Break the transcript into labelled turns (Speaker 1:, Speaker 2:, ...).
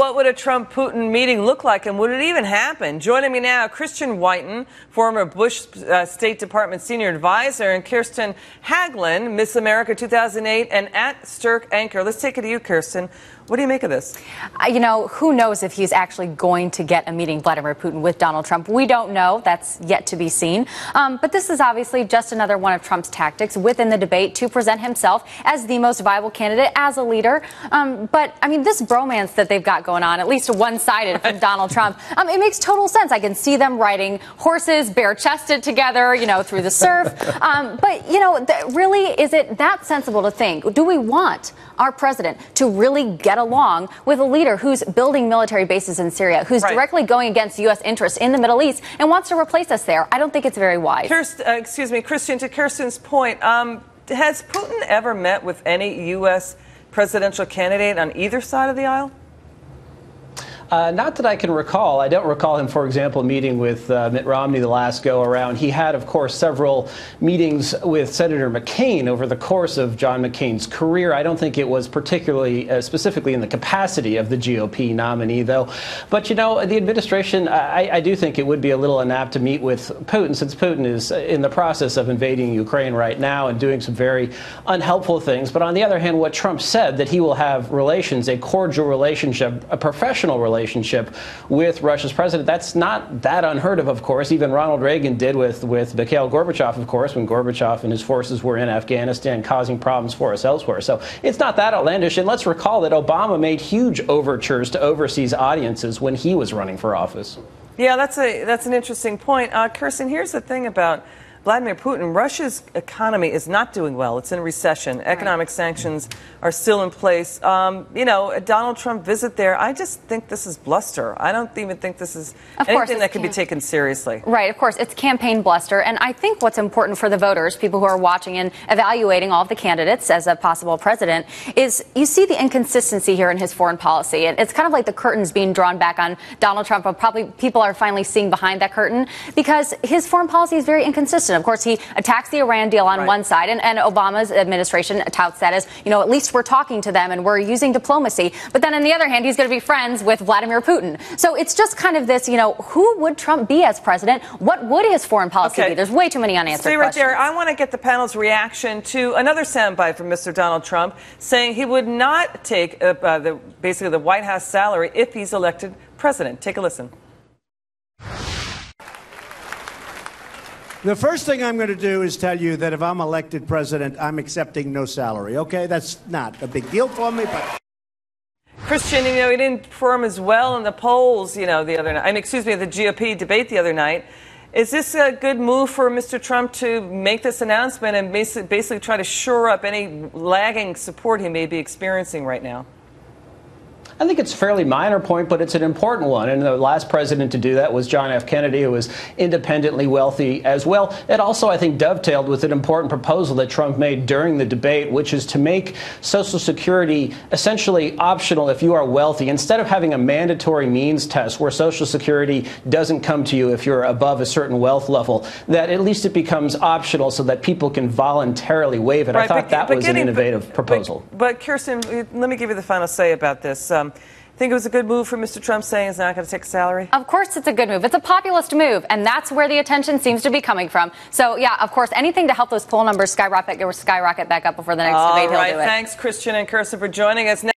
Speaker 1: What would a Trump-Putin meeting look like, and would it even happen? Joining me now, Whiton, former Bush State Department senior advisor, and Kirsten Haglund, Miss America 2008 and @Stirk anchor. Let's take it to you, Kirsten. What do you make of this?
Speaker 2: Who knows if he's actually going to get a meeting, Vladimir Putin, with Donald Trump. We don't know. That's yet to be seen. But this is obviously just another one of Trump's tactics within the debate to present himself as the most viable candidate, as a leader. This bromance that they've got going on, at least one-sided from Donald Trump, it makes total sense. I can see them riding horses, bare-chested together, through the surf. Really, is it that sensible to think? Do we want our president to really get along with a leader who's building military bases in Syria, who's directly going against U.S. interests in the Middle East and wants to replace us there? I don't think it's very wise.
Speaker 1: Christian, to Kirsten's point, has Putin ever met with any U.S. presidential candidate on either side of the aisle?
Speaker 3: Not that I can recall. I don't recall him, for example, meeting with Mitt Romney the last go around. He had, of course, several meetings with Senator McCain over the course of John McCain's career. I don't think it was particularly specifically in the capacity of the GOP nominee, though. But, the administration, I do think it would be a little inapt to meet with Putin, since Putin is in the process of invading Ukraine right now and doing some very unhelpful things. But on the other hand, what Trump said, that he will have relations, a cordial relationship, a professional relationship with Russia's president. That's not that unheard of course. Even Ronald Reagan did with Mikhail Gorbachev, of course, when Gorbachev and his forces were in Afghanistan causing problems for us elsewhere. So it's not that outlandish. And let's recall that Obama made huge overtures to overseas audiences when he was running for office.
Speaker 1: Yeah, that's an interesting point. Kirsten, here's the thing about Vladimir Putin. Russia's economy is not doing well. It's in a recession. Economic sanctions are still in place. A Donald Trump visit there, I just think this is bluster. I don't even think this is anything that can be taken seriously.
Speaker 2: Right, of course. It's campaign bluster. And I think what's important for the voters, people who are watching and evaluating all of the candidates as a possible president, is you see the inconsistency here in his foreign policy. And it's kind of like the curtain's being drawn back on Donald Trump. Probably people are finally seeing behind that curtain because his foreign policy is very inconsistent. Of course, he attacks the Iran deal on one side, and Obama's administration touts that as, at least we're talking to them and we're using diplomacy. But then on the other hand, he's going to be friends with Vladimir Putin. So it's just kind of this, who would Trump be as president? What would his foreign policy be? There's way too many unanswered questions.
Speaker 1: Stay right there. I want to get the panel's reaction to another soundbite from Mr. Donald Trump saying he would not take basically the White House salary if he's elected president. Take a listen.
Speaker 4: The first thing I'm going to do is tell you that if I'm elected president, I'm accepting no salary. Okay, that's not a big deal for me, but.
Speaker 1: Christian, he didn't perform as well in the polls, the other night. The GOP debate the other night. Is this a good move for Mr. Trump to make this announcement and basically try to shore up any lagging support he may be experiencing right now?
Speaker 3: I think it's a fairly minor point, but it's an important one. And the last president to do that was John F. Kennedy, who was independently wealthy as well. It also, I think, dovetailed with an important proposal that Trump made during the debate, which is to make Social Security essentially optional if you are wealthy. Instead of having a mandatory means test where Social Security doesn't come to you if you're above a certain wealth level, that at least it becomes optional so that people can voluntarily waive it. I thought that was an innovative proposal.
Speaker 1: But Kirsten, let me give you the final say about this. Think it was a good move for Mr. Trump saying he's not going to take a salary?
Speaker 2: Of course it's a good move. It's a populist move, and that's where the attention seems to be coming from. So, yeah, of course, anything to help those poll numbers skyrocket back up before the next debate, he'll do it.
Speaker 1: Thanks, Christian and Kirsten, for joining us.